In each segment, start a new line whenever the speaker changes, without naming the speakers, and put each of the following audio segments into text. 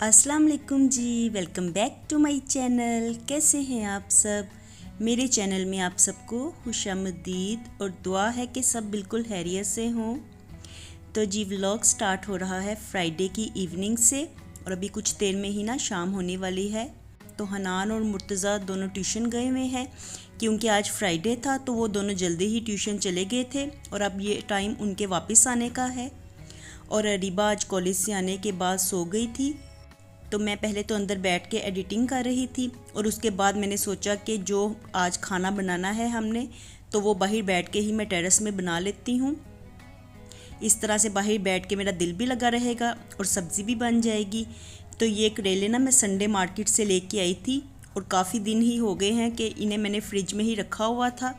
अस्सलाम वालेकुम जी, welcome back to my channel. कैसे हैं आप सब? मेरे चैनल में आप सबको खुशामदीद और दुआ है कि सब बिल्कुल खैरियत से हों। तो जी व्लॉग स्टार्ट हो रहा है फ्राइडे की इवनिंग से और अभी कुछ देर में ही ना शाम होने वाली है। तो हनान और मुर्तज़ा दोनों ट्यूशन गए हुए हैं क्योंकि आज फ्राइडे था, तो वो दोनों जल्दी ही ट्यूशन चले गए थे और अब ये टाइम उनके वापस आने का है। और रिबा आज कॉलेज से आने के बाद सो गई थी, तो मैं पहले तो अंदर बैठ के एडिटिंग कर रही थी और उसके बाद मैंने सोचा कि जो आज खाना बनाना है हमने, तो वो बाहर बैठ के ही मैं टेरेस में बना लेती हूँ। इस तरह से बाहर बैठ के मेरा दिल भी लगा रहेगा और सब्ज़ी भी बन जाएगी। तो ये करेले ना मैं संडे मार्केट से लेके आई थी और काफ़ी दिन ही हो गए हैं कि इन्हें मैंने फ्रिज में ही रखा हुआ था,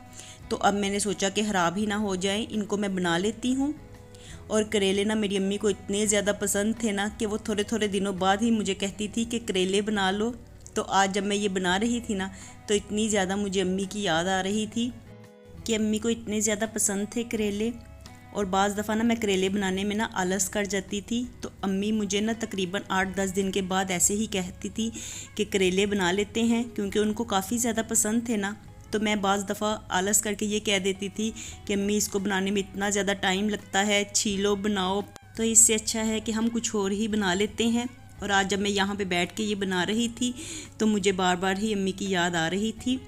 तो अब मैंने सोचा कि ख़राब ही ना हो जाए, इनको मैं बना लेती हूँ। और करेले ना मेरी अम्मी को इतने ज़्यादा पसंद थे ना कि वो थोड़े थोड़े दिनों बाद ही मुझे कहती थी कि करेले बना लो। तो आज जब मैं ये बना रही थी ना, तो इतनी ज़्यादा मुझे अम्मी की याद आ रही थी कि अम्मी को इतने ज़्यादा पसंद थे करेले। और बाज़ दफ़ा ना मैं करेले बनाने में ना आलस कर जाती थी, तो अम्मी मुझे ना तकरीबन 8-10 दिन के बाद ऐसे ही कहती थी कि करेले बना लेते हैं, क्योंकि उनको काफ़ी ज़्यादा पसंद थे ना। तो मैं बाज़ दफ़ा आलस करके ये कह देती थी कि अम्मी इसको बनाने में इतना ज़्यादा टाइम लगता है, छीलो बनाओ, तो इससे अच्छा है कि हम कुछ और ही बना लेते हैं। और आज जब मैं यहाँ पे बैठ के ये बना रही थी तो मुझे बार बार ही अम्मी की याद आ रही थी।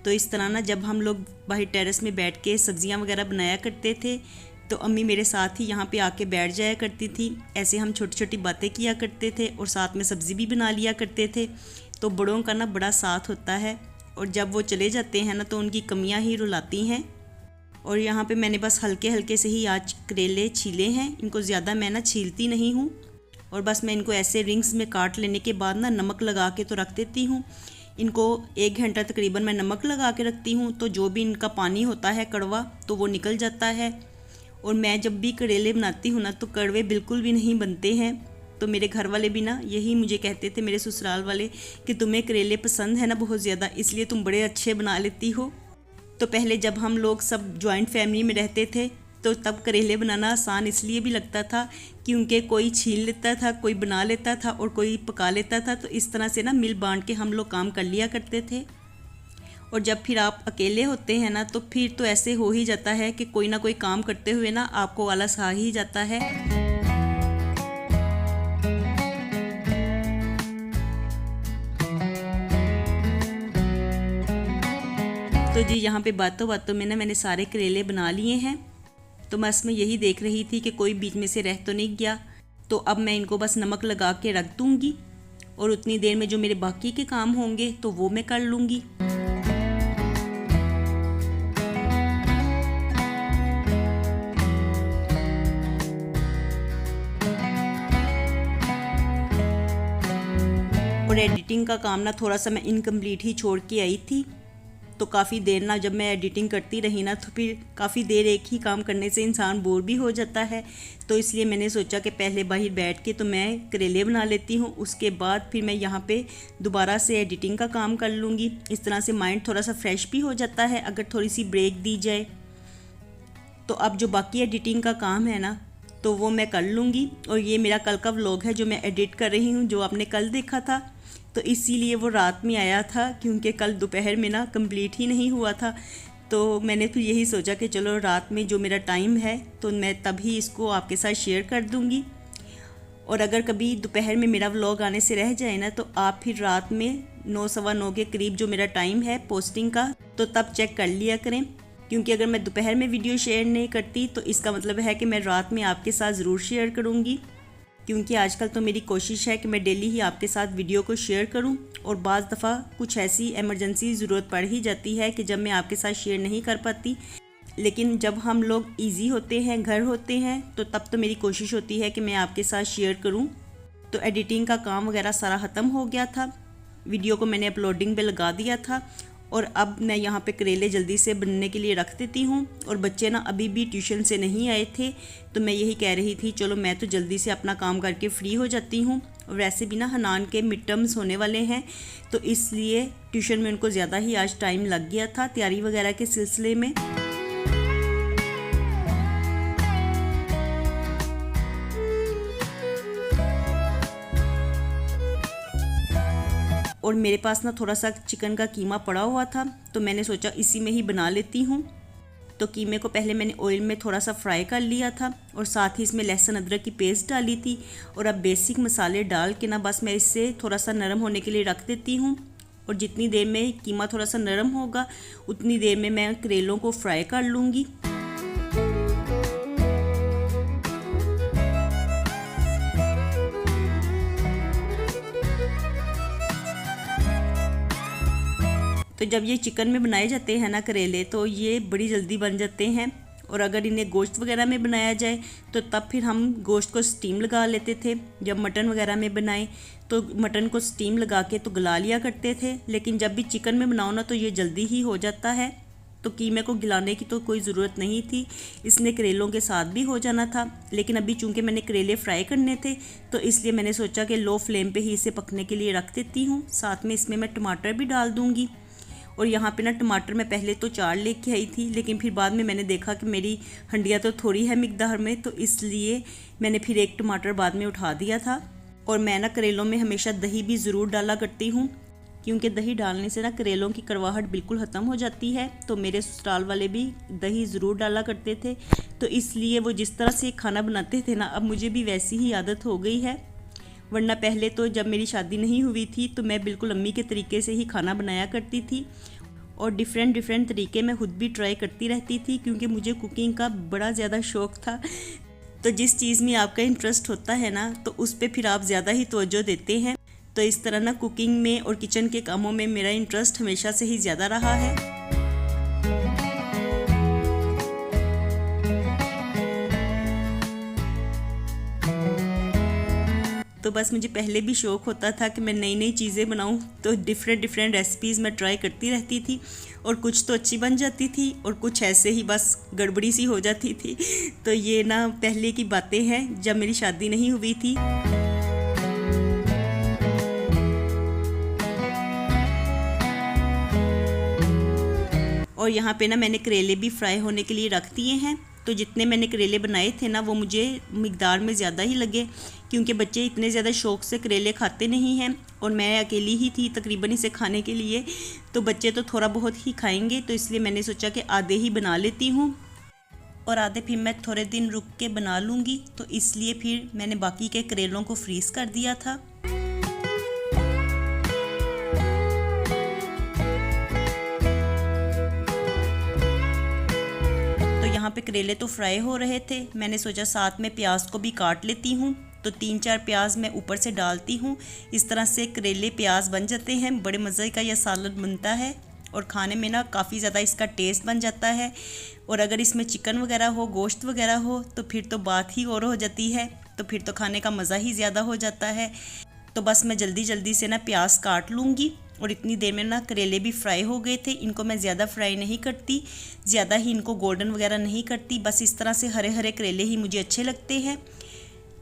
तो इस तरह ना जब हम लोग बाहर टेरेस में बैठ के सब्ज़ियाँ वगैरह बनाया करते थे, तो अम्मी मेरे साथ ही यहाँ पे आके बैठ जाया करती थी। ऐसे हम छोटी छोटी बातें किया करते थे और साथ में सब्ज़ी भी बना लिया करते थे। तो बड़ों का ना बड़ा साथ होता है और जब वो चले जाते हैं ना, तो उनकी कमियां ही रुलाती हैं। और यहाँ पे मैंने बस हल्के हल्के से ही आज करेले छीले हैं, इनको ज़्यादा मैं ना छीलती नहीं हूँ। और बस मैं इनको ऐसे रिंग्स में काट लेने के बाद ना नमक लगा के तो रख देती हूँ। इनको 1 घंटा तकरीबन मैं नमक लगा के रखती हूँ, तो जो भी इनका पानी होता है कड़वा, तो वो निकल जाता है। और मैं जब भी करेले बनाती हूँ ना, तो कड़वे बिल्कुल भी नहीं बनते हैं। तो मेरे घर वाले भी ना यही मुझे कहते थे, मेरे ससुराल वाले, कि तुम्हें करेले पसंद है ना बहुत ज़्यादा, इसलिए तुम बड़े अच्छे बना लेती हो। तो पहले जब हम लोग सब जॉइंट फैमिली में रहते थे, तो तब करेले बनाना आसान इसलिए भी लगता था क्योंकि कोई छील लेता था, कोई बना लेता था और कोई पका लेता था। तो इस तरह से ना मिल बांट के हम लोग काम कर लिया करते थे। और जब फिर आप अकेले होते हैं ना, तो फिर तो ऐसे हो ही जाता है कि कोई ना कोई काम करते हुए ना आपको आलस आ ही जाता है। तो जी यहाँ पे बातों बातों में ना मैंने सारे करेले बना लिए हैं। तो बस मैं यही देख रही थी कि कोई बीच में से रह तो नहीं गया। तो अब मैं इनको बस नमक लगा के रख दूँगी और उतनी देर में जो मेरे बाकी के काम होंगे तो वो मैं कर लूँगी। और एडिटिंग का काम ना थोड़ा सा मैं इनकम्प्लीट ही छोड़ के आई थी। तो काफ़ी देर ना जब मैं एडिटिंग करती रही ना, तो फिर काफ़ी देर एक ही काम करने से इंसान बोर भी हो जाता है। तो इसलिए मैंने सोचा कि पहले बाहर बैठ के तो मैं करेले बना लेती हूँ, उसके बाद फिर मैं यहाँ पे दोबारा से एडिटिंग का काम कर लूँगी। इस तरह से माइंड थोड़ा सा फ्रेश भी हो जाता है अगर थोड़ी सी ब्रेक दी जाए। तो अब जो बाकी एडिटिंग का काम है ना, तो वो मैं कर लूँगी। और ये मेरा कल का व्लॉग है जो मैं एडिट कर रही हूँ, जो आपने कल देखा था। तो इसीलिए वो रात में आया था क्योंकि कल दोपहर में ना कंप्लीट ही नहीं हुआ था। तो मैंने फिर यही सोचा कि चलो रात में जो मेरा टाइम है तो मैं तभी इसको आपके साथ शेयर कर दूंगी। और अगर कभी दोपहर में मेरा व्लॉग आने से रह जाए ना, तो आप फिर रात में 9-9:15 के करीब जो मेरा टाइम है पोस्टिंग का, तो तब चेक कर लिया करें। क्योंकि अगर मैं दोपहर में वीडियो शेयर नहीं करती तो इसका मतलब है कि मैं रात में आपके साथ ज़रूर शेयर करूँगी। क्योंकि आजकल तो मेरी कोशिश है कि मैं डेली ही आपके साथ वीडियो को शेयर करूं। और बाज़ दफ़ा कुछ ऐसी इमरजेंसी ज़रूरत पड़ ही जाती है कि जब मैं आपके साथ शेयर नहीं कर पाती। लेकिन जब हम लोग इजी होते हैं, घर होते हैं, तो तब तो मेरी कोशिश होती है कि मैं आपके साथ शेयर करूं। तो एडिटिंग का काम वगैरह सारा ख़त्म हो गया था, वीडियो को मैंने अपलोडिंग पे लगा दिया था। और अब मैं यहाँ पे करेले जल्दी से बनने के लिए रख देती हूँ। और बच्चे ना अभी भी ट्यूशन से नहीं आए थे, तो मैं यही कह रही थी चलो मैं तो जल्दी से अपना काम करके फ्री हो जाती हूँ। और वैसे भी ना हनान के मिड टर्म्स होने वाले हैं, तो इसलिए ट्यूशन में उनको ज़्यादा ही आज टाइम लग गया था तैयारी वगैरह के सिलसिले में। और मेरे पास ना थोड़ा सा चिकन का कीमा पड़ा हुआ था, तो मैंने सोचा इसी में ही बना लेती हूँ। तो कीमे को पहले मैंने ऑयल में थोड़ा सा फ्राई कर लिया था और साथ ही इसमें लहसुन अदरक की पेस्ट डाली थी। और अब बेसिक मसाले डाल के ना बस मैं इसे थोड़ा सा नरम होने के लिए रख देती हूँ। और जितनी देर में कीमा थोड़ा सा नरम होगा उतनी देर में मैं करेलों को फ्राई कर लूँगी। तो जब ये चिकन में बनाए जाते हैं ना करेले, तो ये बड़ी जल्दी बन जाते हैं। और अगर इन्हें गोश्त वगैरह में बनाया जाए तो तब फिर हम गोश्त को स्टीम लगा लेते थे। जब मटन वगैरह में बनाए तो मटन को स्टीम लगा के तो गला लिया करते थे, लेकिन जब भी चिकन में बनाओ ना तो ये जल्दी ही हो जाता है। तो कीमे को गिलाने की तो कोई ज़रूरत नहीं थी, इसने करेलों के साथ भी हो जाना था। लेकिन अभी चूंकि मैंने करेले फ्राई करने थे तो इसलिए मैंने सोचा कि लो फ्लेम पे ही इसे पकने के लिए रख देती हूँ। साथ में इसमें मैं टमाटर भी डाल दूँगी। और यहाँ पे ना टमाटर मैं पहले तो 4 लेके आई थी, लेकिन फिर बाद में मैंने देखा कि मेरी हंडिया तो थोड़ी है मिकदार में, तो इसलिए मैंने फिर एक टमाटर बाद में उठा दिया था। और मैं ना करेलों में हमेशा दही भी ज़रूर डाला करती हूँ, क्योंकि दही डालने से ना करेलों की कड़वाहट बिल्कुल ख़त्म हो जाती है। तो मेरे ससुराल वाले भी दही ज़रूर डाला करते थे, तो इसलिए वो जिस तरह से खाना बनाते थे ना, अब मुझे भी वैसी ही आदत हो गई है। वरना पहले तो जब मेरी शादी नहीं हुई थी तो मैं बिल्कुल अम्मी के तरीके से ही खाना बनाया करती थी और डिफरेंट तरीके मैं खुद भी ट्राई करती रहती थी, क्योंकि मुझे कुकिंग का बड़ा ज़्यादा शौक़ था। तो जिस चीज़ में आपका इंटरेस्ट होता है ना, तो उस पर फिर आप ज़्यादा ही तवज्जो देते हैं। तो इस तरह ना कुकिंग में और किचन के कामों में मेरा इंटरेस्ट हमेशा से ही ज़्यादा रहा है। तो बस मुझे पहले भी शौक़ होता था कि मैं नई नई चीज़ें बनाऊं, तो डिफरेंट रेसिपीज़ मैं ट्राई करती रहती थी। और कुछ तो अच्छी बन जाती थी और कुछ ऐसे ही बस गड़बड़ी सी हो जाती थी। तो ये ना पहले की बातें हैं जब मेरी शादी नहीं हुई थी। और यहाँ पे ना मैंने करेले भी फ्राई होने के लिए रख दिए हैं। तो जितने मैंने करेले बनाए थे ना, वो मुझे मिकदार में ज़्यादा ही लगे, क्योंकि बच्चे इतने ज़्यादा शौक़ से करेले खाते नहीं हैं और मैं अकेली ही थी तकरीबन इसे खाने के लिए। तो बच्चे तो थोड़ा बहुत ही खाएंगे, तो इसलिए मैंने सोचा कि आधे ही बना लेती हूँ और आधे फिर मैं थोड़े दिन रुक के बना लूँगी। तो इसलिए फिर मैंने बाकी के करेलों को फ्रीज़ कर दिया था। यहाँ पे करेले तो फ्राई हो रहे थे, मैंने सोचा साथ में प्याज को भी काट लेती हूँ। तो 3-4 प्याज मैं ऊपर से डालती हूँ। इस तरह से करेले प्याज बन जाते हैं, बड़े मज़े का यह सालन बनता है और खाने में ना काफ़ी ज़्यादा इसका टेस्ट बन जाता है। और अगर इसमें चिकन वगैरह हो, गोश्त वगैरह हो, तो फिर तो बात ही और हो जाती है, तो फिर तो खाने का मज़ा ही ज़्यादा हो जाता है। तो बस मैं जल्दी से ना प्याज काट लूँगी। और इतनी देर में ना करेले भी फ्राई हो गए थे। इनको मैं ज़्यादा फ्राई नहीं करती, ज़्यादा ही इनको गोल्डन वगैरह नहीं करती, बस इस तरह से हरे हरे करेले ही मुझे अच्छे लगते हैं।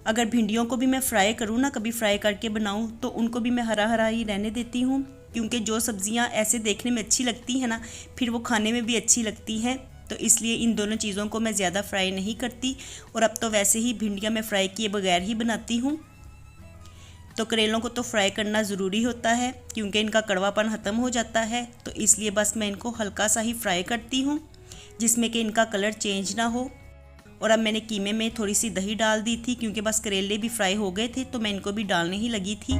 अगर भिंडियों को भी मैं फ्राई करूँ ना, कभी फ्राई करके बनाऊँ, तो उनको भी मैं हरा हरा ही रहने देती हूँ, क्योंकि जो सब्ज़ियाँ ऐसे देखने में अच्छी लगती हैं ना, फिर वो खाने में भी अच्छी लगती हैं। तो इसलिए इन दोनों चीज़ों को मैं ज़्यादा फ्राई नहीं करती। और अब तो वैसे ही भिंडियाँ मैं फ्राई किए बगैर ही बनाती हूँ। तो करेलों को तो फ्राई करना ज़रूरी होता है, क्योंकि इनका कड़वापन ख़त्म हो जाता है। तो इसलिए बस मैं इनको हल्का सा ही फ्राई करती हूँ, जिसमें कि इनका कलर चेंज ना हो। और अब मैंने कीमे में थोड़ी सी दही डाल दी थी, क्योंकि बस करेले भी फ्राई हो गए थे, तो मैं इनको भी डालने ही लगी थी।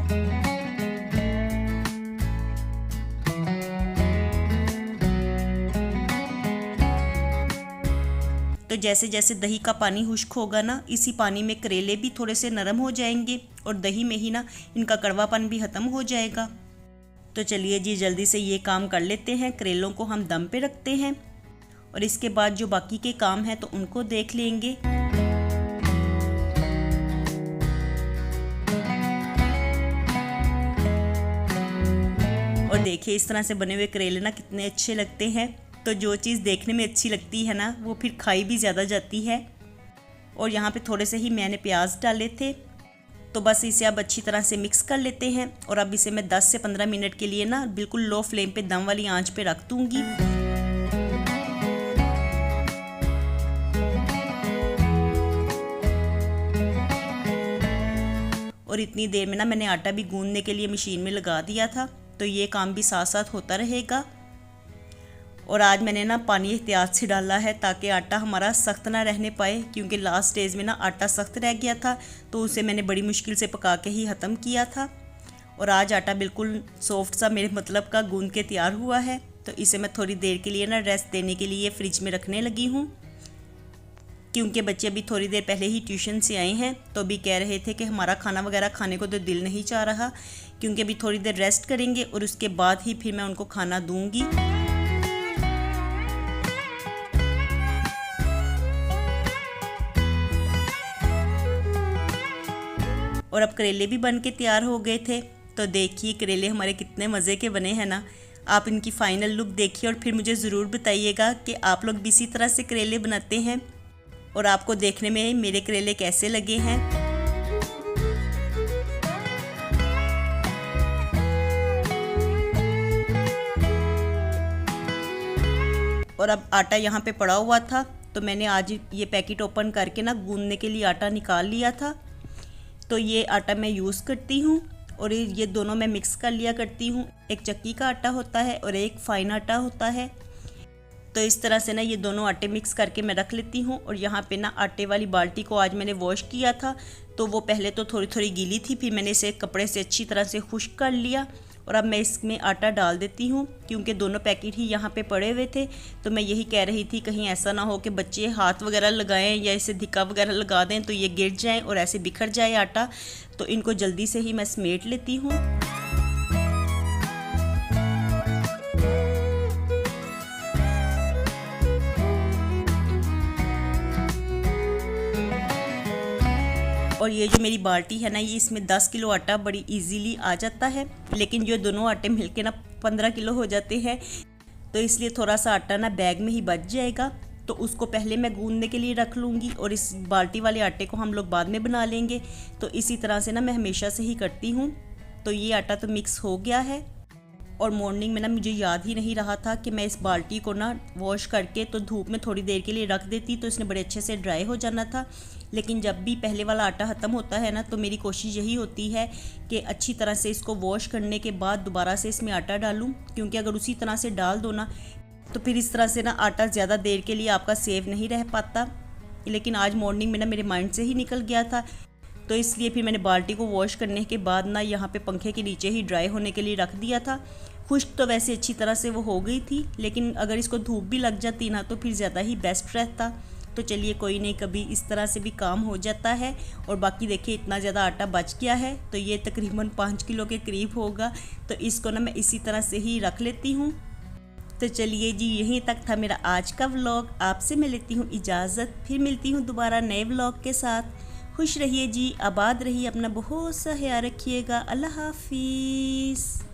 तो जैसे जैसे दही का पानी खुश्क होगा ना, इसी पानी में करेले भी थोड़े से नरम हो जाएंगे और दही में ही ना इनका कड़वापन भी ख़त्म हो जाएगा। तो चलिए जी जल्दी से ये काम कर लेते हैं। करेलों को हम दम पे रखते हैं और इसके बाद जो बाकी के काम हैं तो उनको देख लेंगे। और देखिए इस तरह से बने हुए करेले ना कितने अच्छे लगते हैं। तो जो चीज़ देखने में अच्छी लगती है ना, वो फिर खाई भी ज़्यादा जाती है। और यहाँ पे थोड़े से ही मैंने प्याज डाले थे। तो बस इसे अब अच्छी तरह से मिक्स कर लेते हैं और अब इसे मैं 10 से 15 मिनट के लिए ना बिल्कुल लो फ्लेम पे दम वाली आंच पे रख दूँगी। और इतनी देर में ना मैंने आटा भी गूंदने के लिए मशीन में लगा दिया था। तो ये काम भी साथ साथ होता रहेगा। और आज मैंने ना पानी एहतियात से डाला है ताकि आटा हमारा सख्त ना रहने पाए, क्योंकि लास्ट स्टेज में ना आटा सख्त रह गया था तो उसे मैंने बड़ी मुश्किल से पका के ही ख़त्म किया था। और आज आटा बिल्कुल सॉफ्ट सा मेरे मतलब का गूंद के तैयार हुआ है। तो इसे मैं थोड़ी देर के लिए ना रेस्ट देने के लिए फ्रिज में रखने लगी हूँ, क्योंकि बच्चे अभी थोड़ी देर पहले ही ट्यूशन से आए हैं तो अभी कह रहे थे कि हमारा खाना वगैरह खाने को तो दिल नहीं चाह रहा, क्योंकि अभी थोड़ी देर रेस्ट करेंगे और उसके बाद ही फिर मैं उनको खाना दूंगी। और अब करेले भी बन के तैयार हो गए थे। तो देखिए करेले हमारे कितने मज़े के बने हैं ना। आप इनकी फ़ाइनल लुक देखिए और फिर मुझे ज़रूर बताइएगा कि आप लोग भी इसी तरह से करेले बनाते हैं और आपको देखने में मेरे करेले कैसे लगे हैं। और अब आटा यहाँ पे पड़ा हुआ था तो मैंने आज ये पैकेट ओपन करके ना गूंदने के लिए आटा निकाल लिया था। तो ये आटा मैं यूज़ करती हूँ और ये दोनों मैं मिक्स कर लिया करती हूँ। एक चक्की का आटा होता है और एक फ़ाइन आटा होता है। तो इस तरह से ना ये दोनों आटे मिक्स करके मैं रख लेती हूँ। और यहाँ पे ना आटे वाली बाल्टी को आज मैंने वॉश किया था तो वो पहले तो थोड़ी थोड़ी गीली थी, फिर मैंने इसे कपड़े से अच्छी तरह से खुश्क कर लिया। और अब मैं इसमें आटा डाल देती हूँ, क्योंकि दोनों पैकेट ही यहाँ पे पड़े हुए थे। तो मैं यही कह रही थी कहीं ऐसा ना हो कि बच्चे हाथ वगैरह लगाएं या इसे धिक्का वगैरह लगा दें तो ये गिर जाएं और ऐसे बिखर जाए आटा। तो इनको जल्दी से ही मैं समेट लेती हूँ। और ये जो मेरी बाल्टी है ना, ये इसमें 10 किलो आटा बड़ी इजीली आ जाता है, लेकिन जो दोनों आटे मिलके ना 15 किलो हो जाते हैं। तो इसलिए थोड़ा सा आटा ना बैग में ही बच जाएगा, तो उसको पहले मैं गूंदने के लिए रख लूँगी और इस बाल्टी वाले आटे को हम लोग बाद में बना लेंगे। तो इसी तरह से ना मैं हमेशा से ही करती हूँ। तो ये आटा तो मिक्स हो गया है और मॉर्निंग में ना मुझे याद ही नहीं रहा था कि मैं इस बाल्टी को ना वॉश करके तो धूप में थोड़ी देर के लिए रख देती तो इसने बड़े अच्छे से ड्राई हो जाना था। लेकिन जब भी पहले वाला आटा ख़त्म होता है ना तो मेरी कोशिश यही होती है कि अच्छी तरह से इसको वॉश करने के बाद दोबारा से इसमें आटा डालूं, क्योंकि अगर उसी तरह से डाल दो ना तो फिर इस तरह से ना आटा ज़्यादा देर के लिए आपका सेव नहीं रह पाता। लेकिन आज मॉर्निंग में ना मेरे माइंड से ही निकल गया था, तो इसलिए फिर मैंने बाल्टी को वॉश करने के बाद ना यहाँ पे पंखे के नीचे ही ड्राई होने के लिए रख दिया था। खुश्क तो वैसे अच्छी तरह से वो हो गई थी, लेकिन अगर इसको धूप भी लग जाती ना तो फिर ज़्यादा ही बेस्ट रहता। तो चलिए कोई नहीं, कभी इस तरह से भी काम हो जाता है। और बाकी देखिए इतना ज़्यादा आटा बच गया है, तो ये तकरीबन 5 किलो के करीब होगा। तो इसको ना मैं इसी तरह से ही रख लेती हूँ। तो चलिए जी, यहीं तक था मेरा आज का व्लॉग। आपसे मैं लेती हूँ इजाज़त, फिर मिलती हूँ दोबारा नए व्लॉग के साथ। खुश रहिए जी, आबाद रहिए, अपना बहुत सा ख्याल रखिएगा। अल्लाह हाफिज़।